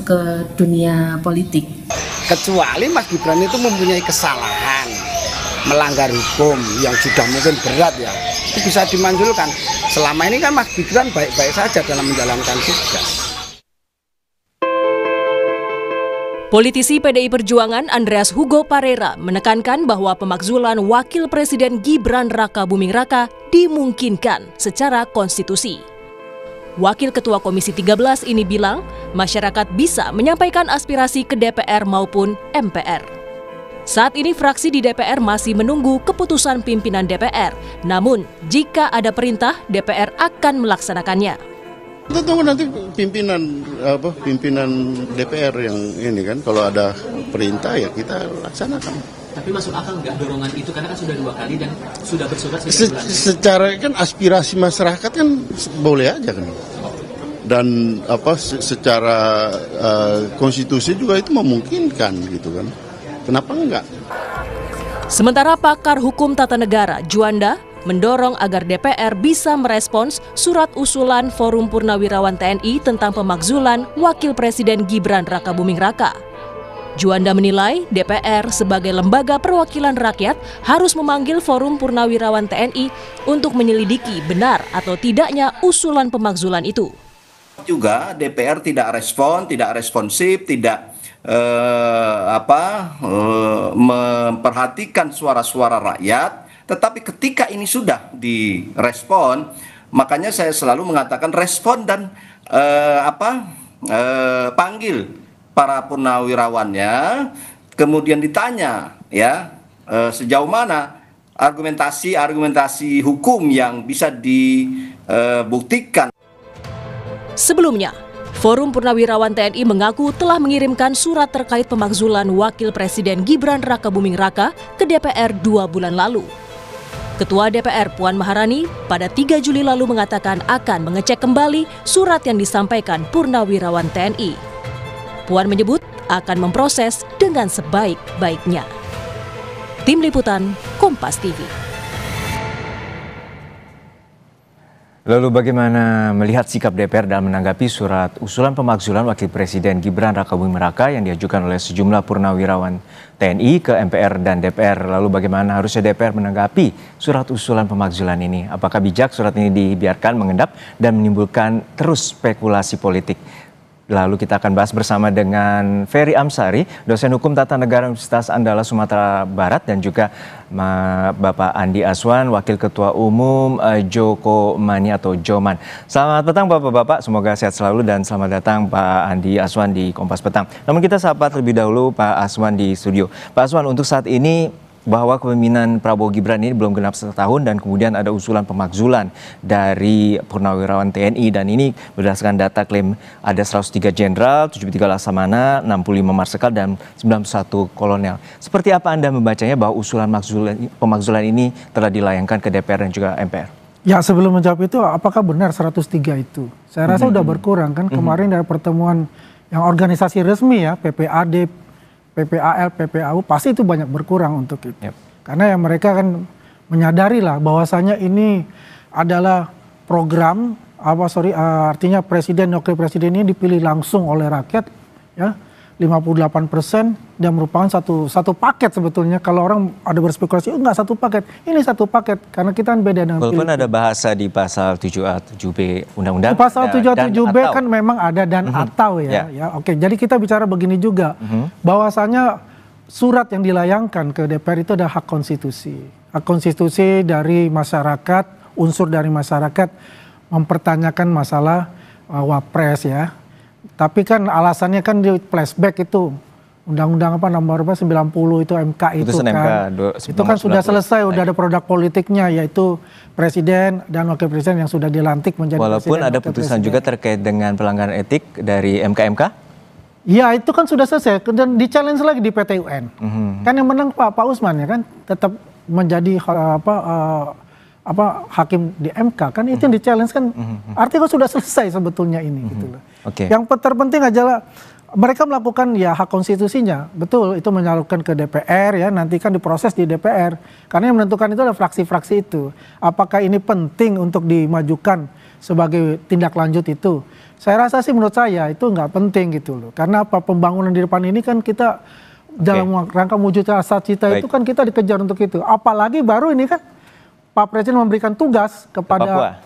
ke dunia politik. Kecuali Mas Gibran itu mempunyai kesalahan, melanggar hukum yang sudah mungkin berat ya, itu bisa dimanjurkan. Selama ini kan Mas Gibran baik-baik saja dalam menjalankan tugas. Politisi PDI Perjuangan Andreas Hugo Parera menekankan bahwa pemakzulan Wakil Presiden Gibran Raka Buming Raka dimungkinkan secara konstitusi. Wakil Ketua Komisi 13 ini bilang, masyarakat bisa menyampaikan aspirasi ke DPR maupun MPR. Saat ini fraksi di DPR masih menunggu keputusan pimpinan DPR. Namun, jika ada perintah, DPR akan melaksanakannya. Kita tunggu nanti pimpinan DPR yang ini kan, kalau ada perintah ya kita laksanakan. Tapi masuk akal nggak dorongan itu, karena kan sudah 2 kali dan sudah bersurat secara kan aspirasi masyarakat kan boleh aja kan. Dan secara konstitusi juga itu memungkinkan gitu kan. Kenapa enggak? Sementara pakar hukum tata negara Juanda mendorong agar DPR bisa merespons surat usulan Forum Purnawirawan TNI tentang pemakzulan Wakil Presiden Gibran Raka Buming Raka. Juanda menilai DPR sebagai lembaga perwakilan rakyat harus memanggil Forum Purnawirawan TNI untuk menyelidiki benar atau tidaknya usulan pemakzulan itu. Juga DPR tidak responsif, tidak memperhatikan suara-suara rakyat. Tetapi ketika ini sudah direspon, makanya saya selalu mengatakan respon dan panggil para purnawirawannya, kemudian ditanya ya sejauh mana argumentasi hukum yang bisa dibuktikan. Sebelumnya, Forum Purnawirawan TNI mengaku telah mengirimkan surat terkait pemakzulan Wakil Presiden Gibran Raka Buming Raka ke DPR 2 bulan lalu. Ketua DPR Puan Maharani pada 3 Juli lalu mengatakan akan mengecek kembali surat yang disampaikan Purnawirawan TNI. Puan menyebut akan memproses dengan sebaik-baiknya. Tim Liputan, Kompas TV. Lalu bagaimana melihat sikap DPR dalam menanggapi surat usulan pemakzulan Wakil Presiden Gibran Raka Buming Raka yang diajukan oleh sejumlah purnawirawan TNI ke MPR dan DPR? Lalu bagaimana harusnya DPR menanggapi surat usulan pemakzulan ini? Apakah bijak surat ini dibiarkan mengendap dan menimbulkan terus spekulasi politik? Lalu kita akan bahas bersama dengan Ferry Amsari, dosen hukum tata negara Universitas Andalas Sumatera Barat, dan juga Bapak Andi Aswan, Wakil Ketua Umum Joko Mani atau Joman. Selamat petang Bapak-Bapak, semoga sehat selalu dan selamat datang Pak Andi Aswan di Kompas Petang. Namun kita sapa terlebih dahulu Pak Aswan di studio. Pak Aswan, untuk saat ini bahwa kepemimpinan Prabowo Gibran ini belum genap 1 tahun dan kemudian ada usulan pemakzulan dari Purnawirawan TNI, dan ini berdasarkan data klaim ada 103 jenderal, 73 laksamana, 65 marsikal dan 91 kolonel. Seperti apa Anda membacanya bahwa usulan pemakzulan ini telah dilayangkan ke DPR dan juga MPR? Ya, sebelum menjawab itu, apakah benar 103 itu? Saya rasa udah berkurang kan. Kemarin dari pertemuan yang organisasi resmi ya, PPAD, PPAL, PPAU, pasti itu banyak berkurang untuk itu. Karena ya mereka kan menyadari lah bahwasanya ini adalah program artinya presiden, wakil presiden ini dipilih langsung oleh rakyat ya, 58%, dan merupakan satu paket sebetulnya. Kalau orang ada berspekulasi, enggak satu paket, ini satu paket karena kita kan beda dengan walaupun ada bahasa di pasal 7A, 7B Undang-Undang. Pasal 7A, 7B kan memang ada dan atau ya. Oke, jadi kita bicara begini juga, bahwasanya surat yang dilayangkan ke DPR itu ada hak konstitusi. Hak konstitusi dari masyarakat, unsur dari masyarakat mempertanyakan masalah wapres ya. Tapi kan alasannya kan di flashback itu undang-undang nomor 90 itu MK itu kan. Itu kan sudah selesai, udah ada produk politiknya yaitu presiden dan wakil presiden yang sudah dilantik menjadi walaupun presiden. Walaupun ada putusan juga terkait dengan pelanggaran etik dari MK-MK? Ya, itu kan sudah selesai dan di-challenge lagi di PT UN. Kan yang menang Pak Usman ya kan, tetap menjadi hakim di MK kan, itu yang di-challenge kan. Artinya sudah selesai sebetulnya ini gitu loh. Yang terpenting adalah mereka melakukan ya hak konstitusinya, betul, itu menyalurkan ke DPR ya, nanti kan diproses di DPR. Karena yang menentukan itu adalah fraksi-fraksi itu. Apakah ini penting untuk dimajukan sebagai tindak lanjut itu? Saya rasa sih, menurut saya itu nggak penting gitu loh. Karena apa, pembangunan di depan ini kan kita dalam rangka mewujudkan asa cita itu kan kita dikejar untuk itu. Apalagi baru ini kan Pak Presiden memberikan tugas kepada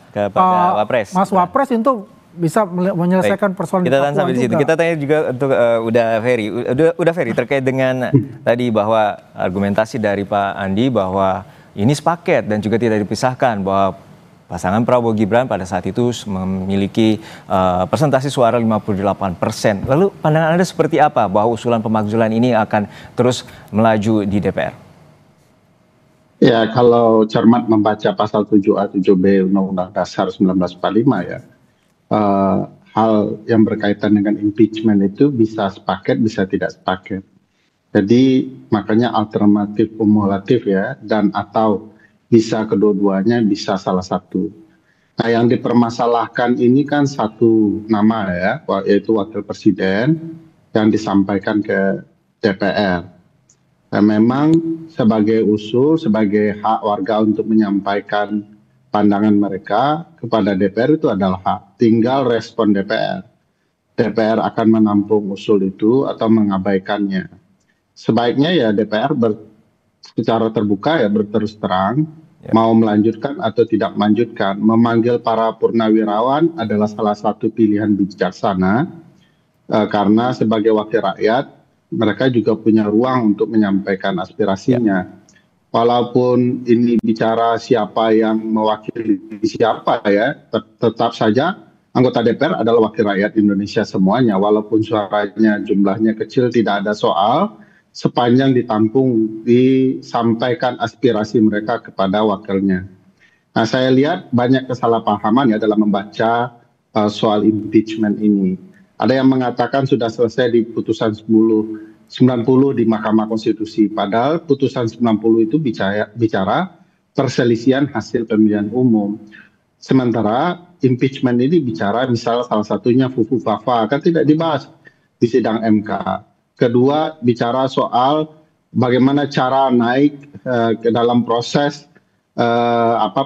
Mas Wapres untuk bisa menyelesaikan persoalan kita tahan sampai di situ. Kita tanya juga untuk udah Ferry terkait dengan tadi bahwa argumentasi dari Pak Andi bahwa ini sepaket dan juga tidak dipisahkan, bahwa pasangan Prabowo Gibran pada saat itu memiliki persentase suara 58%. Lalu pandangan Anda seperti apa bahwa usulan pemakzulan ini akan terus melaju di DPR? Ya, kalau cermat membaca pasal 7A 7B Undang-Undang Dasar 1945 ya, hal yang berkaitan dengan impeachment itu bisa sepaket, bisa tidak sepaket. Jadi makanya alternatif kumulatif ya, dan atau bisa kedua-duanya, bisa salah satu. Nah, yang dipermasalahkan ini kan satu nama ya, yaitu wakil presiden yang disampaikan ke DPR. Dan memang sebagai usul, sebagai hak warga untuk menyampaikan pandangan mereka kepada DPR itu adalah hak. Tinggal respon DPR. DPR akan menampung usul itu atau mengabaikannya. Sebaiknya ya DPR secara terbuka ya berterus terang mau melanjutkan atau tidak melanjutkan. Memanggil para purnawirawan adalah salah satu pilihan bijaksana karena sebagai wakil rakyat mereka juga punya ruang untuk menyampaikan aspirasinya. Walaupun ini bicara siapa yang mewakili siapa ya, tetap saja anggota DPR adalah wakil rakyat Indonesia semuanya. Walaupun suaranya jumlahnya kecil, tidak ada soal sepanjang ditampung, disampaikan aspirasi mereka kepada wakilnya. Nah, saya lihat banyak kesalahpahaman ya dalam membaca soal impeachment ini. Ada yang mengatakan sudah selesai di putusan 90 di Mahkamah Konstitusi. Padahal putusan 90 itu bicara perselisihan hasil pemilihan umum. Sementara impeachment ini bicara misal salah satunya Fufu Fafa, kan tidak dibahas di sidang MK. Kedua bicara soal bagaimana cara naik ke dalam proses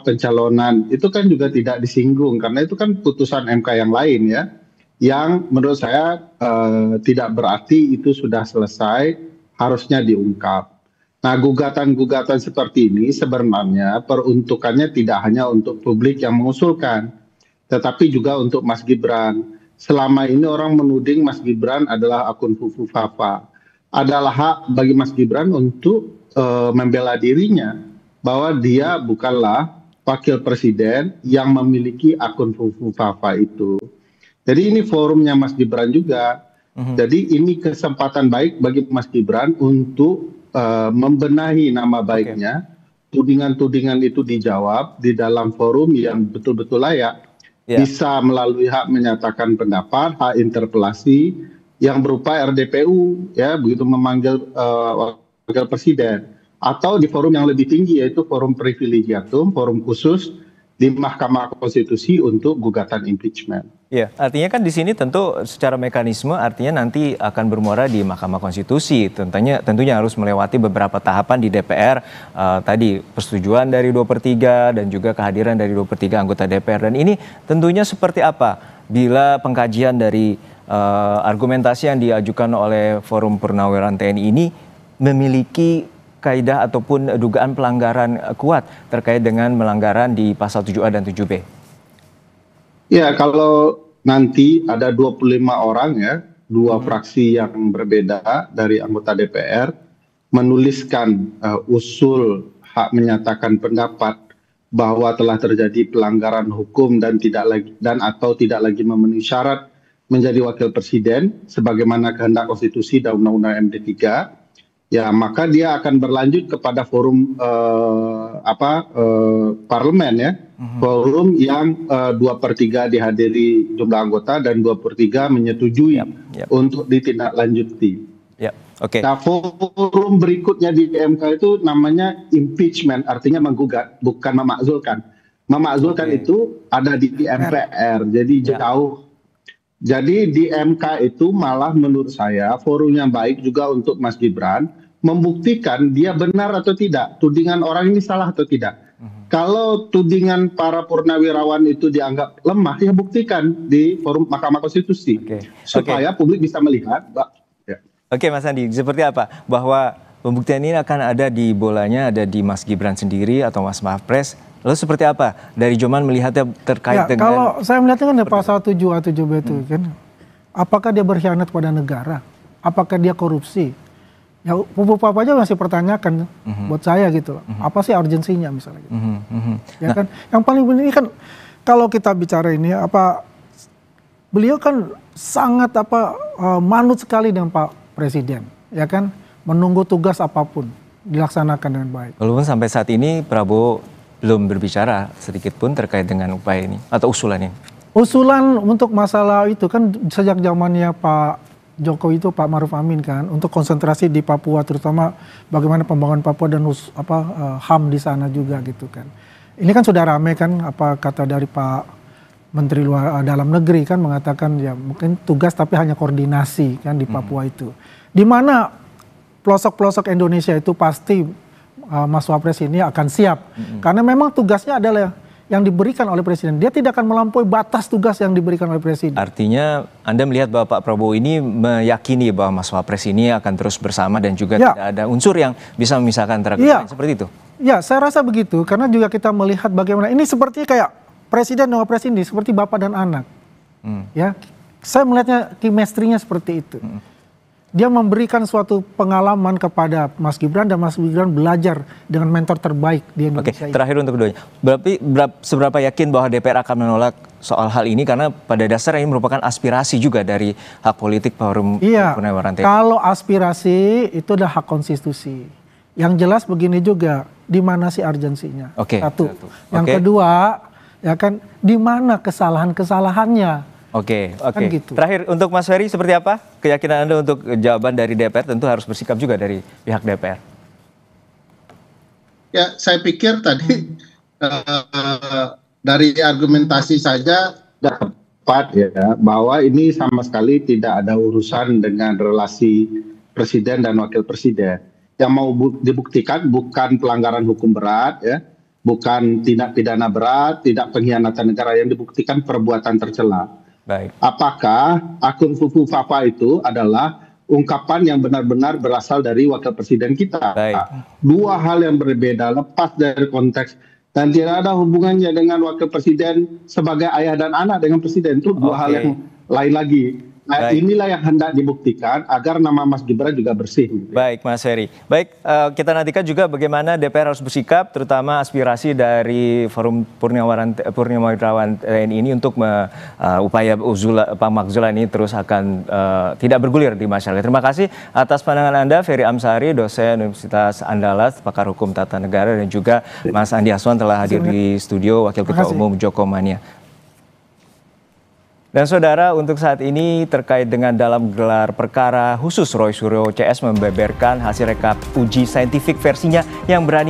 pencalonan. Itu kan juga tidak disinggung karena itu kan putusan MK yang lain ya. Yang menurut saya tidak berarti itu sudah selesai, harusnya diungkap. Nah, gugatan-gugatan seperti ini sebenarnya peruntukannya tidak hanya untuk publik yang mengusulkan, tetapi juga untuk Mas Gibran. Selama ini orang menuding Mas Gibran adalah akun Fufu Fafa. Adalah hak bagi Mas Gibran untuk membela dirinya bahwa dia bukanlah wakil presiden yang memiliki akun Fufu Fafa itu. Jadi ini forumnya Mas Gibran juga. Jadi ini kesempatan baik bagi Mas Gibran untuk membenahi nama baiknya. Tudingan-tudingan itu dijawab di dalam forum yang betul-betul layak. Bisa melalui hak menyatakan pendapat, hak interpelasi yang berupa RDPU, ya begitu memanggil wakil presiden. Atau di forum yang lebih tinggi yaitu forum privilegiatum, forum khusus di Mahkamah Konstitusi untuk gugatan impeachment. Ya, artinya kan di sini tentu secara mekanisme artinya nanti akan bermuara di Mahkamah Konstitusi. Tentunya harus melewati beberapa tahapan di DPR. Tadi persetujuan dari 2/3 dan juga kehadiran dari 2/3 anggota DPR. Dan ini tentunya seperti apa bila pengkajian dari argumentasi yang diajukan oleh Forum Purnawirawan TNI ini memiliki kaidah ataupun dugaan pelanggaran kuat terkait dengan melanggaran di pasal 7A dan 7B. Ya, kalau nanti ada 25 orang ya, dua fraksi yang berbeda dari anggota DPR menuliskan usul hak menyatakan pendapat bahwa telah terjadi pelanggaran hukum dan atau tidak lagi memenuhi syarat menjadi wakil presiden sebagaimana kehendak konstitusi dan undang-undang MD 3. Ya, maka dia akan berlanjut kepada forum parlemen ya, forum yang 2/3 dihadiri jumlah anggota dan 2/3 menyetujui untuk ditindaklanjuti. Nah, forum berikutnya di MK itu namanya impeachment, artinya menggugat, bukan memakzulkan. Memakzulkan itu ada di MPR, jadi jauh Jadi di MK itu malah menurut saya forum yang baik juga untuk Mas Gibran membuktikan dia benar atau tidak, tudingan orang ini salah atau tidak. Kalau tudingan para purnawirawan itu dianggap lemah, ya buktikan di forum Mahkamah Konstitusi. Supaya publik bisa melihat. Oke Mas Andi, seperti apa? Bahwa pembuktian ini akan ada di bolanya, ada di Mas Gibran sendiri atau Mas Mahpres. Lalu seperti apa dari Joman melihatnya terkait dengan... Kalau saya melihatnya kan pasal 7A 7B itu kan. Apakah dia berkhianat pada negara? Apakah dia korupsi? Ya apa aja masih pertanyakan buat saya gitu. Apa sih urgensinya misalnya gitu. Ya kan. Yang paling penting kan kalau kita bicara ini beliau kan sangat manut sekali dengan Pak Presiden, ya kan, menunggu tugas apapun dilaksanakan dengan baik. Walaupun sampai saat ini Prabowo belum berbicara sedikit pun terkait dengan upaya ini atau usulan ini. Usulan untuk masalah itu kan sejak zamannya Pak Jokowi itu Pak Maruf Amin kan, untuk konsentrasi di Papua, terutama bagaimana pembangunan Papua dan HAM di sana juga gitu kan. Ini kan sudah ramai kan, apa kata dari Pak Menteri Dalam Negeri kan mengatakan ya mungkin tugas tapi hanya koordinasi kan di Papua itu. Di mana pelosok-pelosok Indonesia itu pasti Mas Wapres ini akan siap. Karena memang tugasnya adalah yang diberikan oleh Presiden. Dia tidak akan melampaui batas tugas yang diberikan oleh Presiden. Artinya Anda melihat bahwa Pak Prabowo ini meyakini bahwa Mas Wapres ini akan terus bersama dan juga tidak ada unsur yang bisa memisahkan antara keduanya, seperti itu? Ya, saya rasa begitu. Karena juga kita melihat bagaimana ini seperti kayak Presiden dan Wapres ini seperti bapak dan anak. Ya, saya melihatnya chemistry-nya seperti itu. Dia memberikan suatu pengalaman kepada Mas Gibran dan Mas Gibran belajar dengan mentor terbaik di Indonesia. Oke, terakhir untuk keduanya. Seberapa yakin bahwa DPR akan menolak soal hal ini karena pada dasarnya ini merupakan aspirasi juga dari hak politik Forum Purnawirawan TNI. Kalau aspirasi itu adalah hak konstitusi. Yang jelas begini juga, di mana sih urgensinya? Satu. Yang kedua, ya kan, di mana kesalahan-kesalahannya? Kan gitu. Terakhir untuk Mas Ferry seperti apa keyakinan Anda untuk jawaban dari DPR? Tentu harus bersikap juga dari pihak DPR. Ya, saya pikir tadi dari argumentasi saja dapat ya bahwa ini sama sekali tidak ada urusan dengan relasi presiden dan wakil presiden. Yang mau dibuktikan bukan pelanggaran hukum berat ya, bukan tindak pidana berat, tidak pengkhianatan negara, yang dibuktikan perbuatan tercela. Baik. Apakah akun Fufu Fafa itu adalah ungkapan yang benar-benar berasal dari wakil presiden kita? Baik. Dua hal yang berbeda, lepas dari konteks, dan tidak ada hubungannya dengan wakil presiden sebagai ayah dan anak dengan presiden. Itu dua hal yang lain lagi. Nah, inilah yang hendak dibuktikan agar nama Mas Gibran juga bersih. Baik, Mas Ferry. Baik, kita nantikan juga bagaimana DPR harus bersikap, terutama aspirasi dari Forum Purnawirawan TNI ini untuk upaya pemakzulan ini terus akan tidak bergulir di masyarakat. Terima kasih atas pandangan Anda, Ferry Amsari, dosen Universitas Andalas, pakar hukum tata negara, dan juga Mas Andi Aswan telah hadir di studio, Wakil Ketua Umum Jokomania. Dan saudara, untuk saat ini terkait dengan dalam gelar perkara khusus, Roy Suryo CS membeberkan hasil rekap uji saintifik versinya yang berani